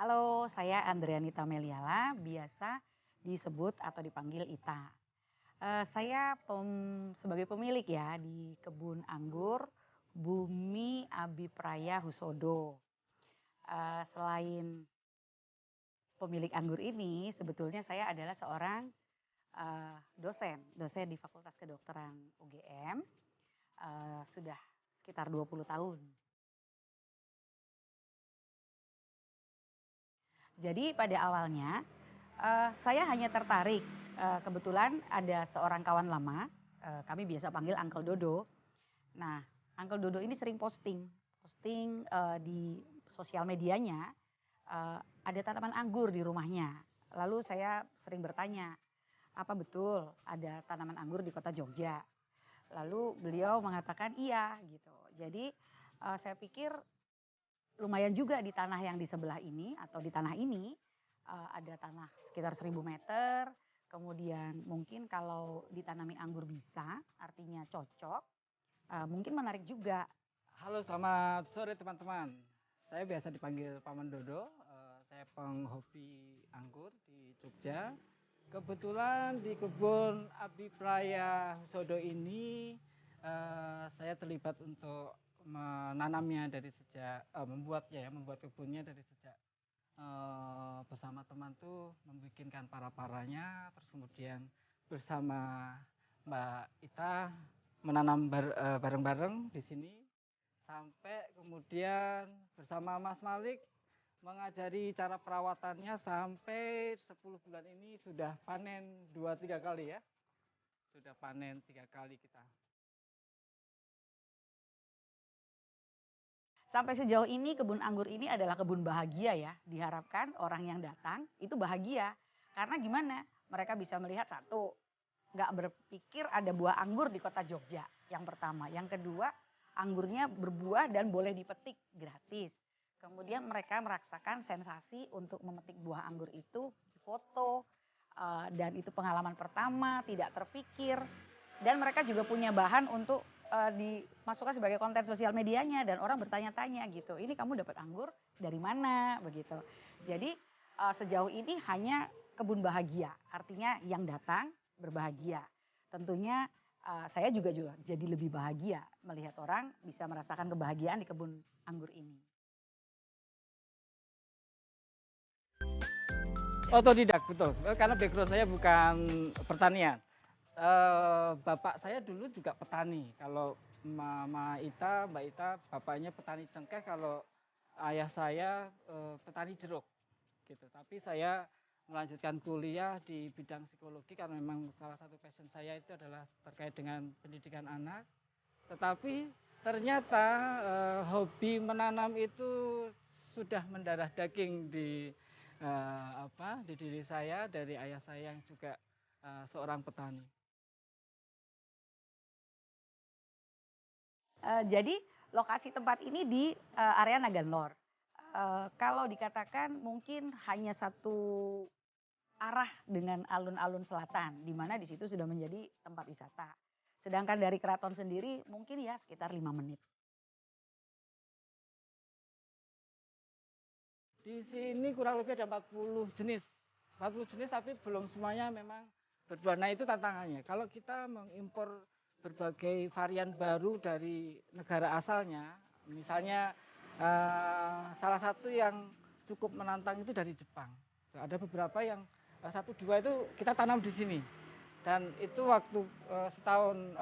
Halo, saya Andrianita Meliala, biasa disebut atau dipanggil Ita. Saya sebagai pemilik ya di kebun anggur Bumi Abipraya Husodo. Selain pemilik anggur ini, sebetulnya saya adalah seorang dosen di Fakultas Kedokteran UGM, sudah sekitar 20 tahun. Jadi pada awalnya saya hanya tertarik, kebetulan ada seorang kawan lama, kami biasa panggil Uncle Dodo. Nah, Uncle Dodo ini sering posting di sosial medianya, ada tanaman anggur di rumahnya. Lalu saya sering bertanya, apa betul ada tanaman anggur di kota Jogja? Lalu beliau mengatakan iya gitu. Jadi saya pikir lumayan juga di tanah yang di sebelah ini atau di tanah ini ada tanah sekitar 1.000 meter. Kemudian mungkin kalau ditanami anggur bisa, artinya cocok, mungkin menarik juga. Halo, selamat sore teman-teman. Saya biasa dipanggil Paman Dodo. Saya penghobi anggur di Jogja. Kebetulan di kebun Abipraya Husodo ini saya terlibat untuk menanamnya dari sejak membuat kebunnya dari sejak bersama teman tuh membikinkan para-paranya, terus kemudian bersama Mbak Ita menanam bareng-bareng di sini. Sampai kemudian bersama Mas Malik mengajari cara perawatannya sampai 10 bulan ini sudah panen 2-3 kali ya. Sudah panen 3 kali kita. Sampai sejauh ini kebun anggur ini adalah kebun bahagia ya. Diharapkan orang yang datang itu bahagia. Karena gimana? Mereka bisa melihat satu, nggak berpikir ada buah anggur di kota Jogja. Yang pertama. Yang kedua, anggurnya berbuah dan boleh dipetik gratis. Kemudian mereka merasakan sensasi untuk memetik buah anggur itu, foto, dan itu pengalaman pertama, tidak terpikir. Dan mereka juga punya bahan untuk dimasukkan sebagai konten sosial medianya dan orang bertanya-tanya gitu. Ini kamu dapat anggur dari mana begitu. Jadi sejauh ini hanya kebun bahagia, artinya yang datang berbahagia. Tentunya saya juga jadi lebih bahagia melihat orang bisa merasakan kebahagiaan di kebun anggur ini. Otodidak, betul. Karena background saya bukan pertanian. Bapak saya dulu juga petani. Kalau Mbak Ita, bapaknya petani cengkeh. Kalau ayah saya petani jeruk, gitu. Tapi saya melanjutkan kuliah di bidang psikologi karena memang salah satu passion saya itu adalah terkait dengan pendidikan anak. Tetapi ternyata hobi menanam itu sudah mendarah daging di diri saya dari ayah saya yang juga seorang petani. Jadi lokasi tempat ini di area Naganlor. Kalau dikatakan mungkin hanya satu arah dengan alun-alun selatan, di mana di situ sudah menjadi tempat wisata. Sedangkan dari keraton sendiri mungkin ya sekitar 5 menit. Di sini kurang lebih ada 40 jenis. 40 jenis tapi belum semuanya memang berbuah. Nah, itu tantangannya. Kalau kita mengimpor berbagai varian baru dari negara asalnya, misalnya salah satu yang cukup menantang itu dari Jepang. Ada beberapa yang satu dua itu kita tanam di sini. Dan itu waktu setahun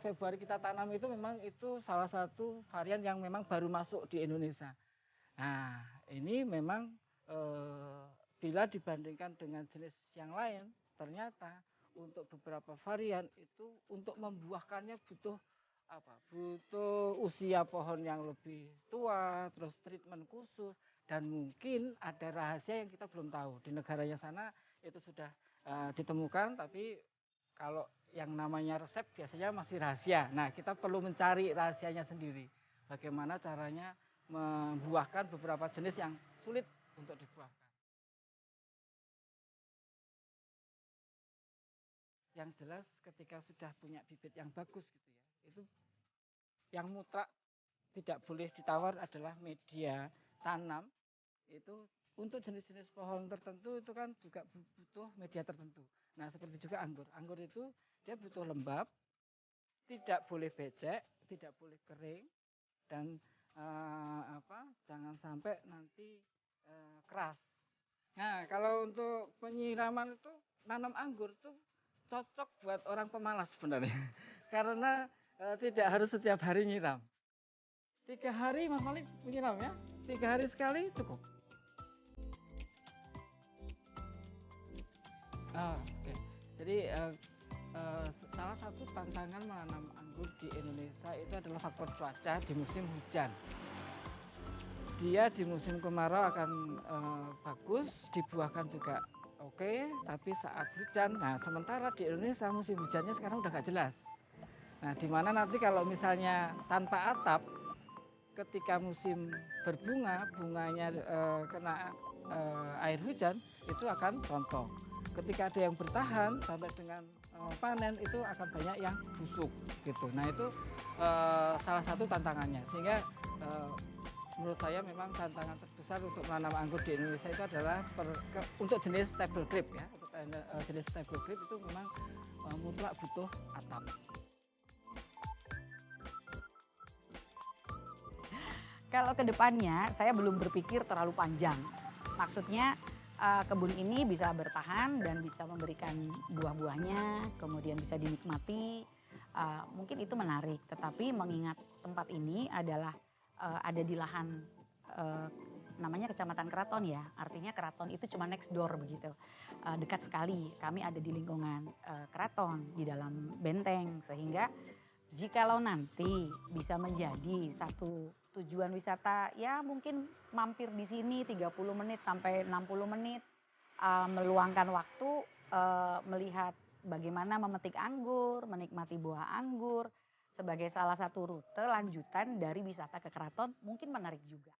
Februari kita tanam itu memang itu salah satu varian yang memang baru masuk di Indonesia. Nah, ini memang bila dibandingkan dengan jenis yang lain, ternyata untuk beberapa varian itu untuk membuahkannya butuh Butuh usia pohon yang lebih tua, terus treatment khusus, dan mungkin ada rahasia yang kita belum tahu. Di negaranya sana itu sudah ditemukan, tapi kalau yang namanya resep biasanya masih rahasia. Nah, kita perlu mencari rahasianya sendiri. Bagaimana caranya membuahkan beberapa jenis yang sulit untuk dibuahkan. Yang jelas ketika sudah punya bibit yang bagus gitu ya, itu yang mutlak tidak boleh ditawar adalah media tanam itu untuk jenis-jenis pohon tertentu itu kan juga butuh media tertentu. Nah, seperti juga anggur. Anggur itu dia butuh lembab, tidak boleh becek, tidak boleh kering, dan jangan sampai nanti keras. Nah, kalau untuk penyiraman itu nanam anggur itu cocok buat orang pemalas sebenarnya, karena tidak harus setiap hari nyiram. 3 hari Mas Malik menyiram ya, 3 hari sekali cukup. Oke. Jadi salah satu tantangan menanam anggur di Indonesia itu adalah faktor cuaca di musim hujan. Dia di musim kemarau akan bagus, dibuahkan juga oke, tapi saat hujan, nah sementara di Indonesia musim hujannya sekarang udah gak jelas. Nah, di mana nanti kalau misalnya tanpa atap, ketika musim berbunga, bunganya kena air hujan, itu akan rontok. Ketika ada yang bertahan sampai dengan panen, itu akan banyak yang busuk gitu. Nah, itu salah satu tantangannya. Sehingga menurut saya memang tantangan terbesar untuk menanam anggur di Indonesia itu adalah untuk jenis table grape ya. Untuk jenis table grape itu memang mutlak butuh atap. Kalau ke depannya saya belum berpikir terlalu panjang. Maksudnya kebun ini bisa bertahan dan bisa memberikan buah-buahnya, kemudian bisa dinikmati. Mungkin itu menarik, tetapi mengingat tempat ini adalah ada di lahan namanya Kecamatan Keraton ya. Artinya Keraton itu cuma next door begitu. Dekat sekali. Kami ada di lingkungan Keraton, di dalam benteng, sehingga jikalau nanti bisa menjadi satu tujuan wisata, ya mungkin mampir di sini 30 menit sampai 60 menit, meluangkan waktu melihat bagaimana memetik anggur, menikmati buah anggur sebagai salah satu rute lanjutan dari wisata ke keraton, mungkin menarik juga.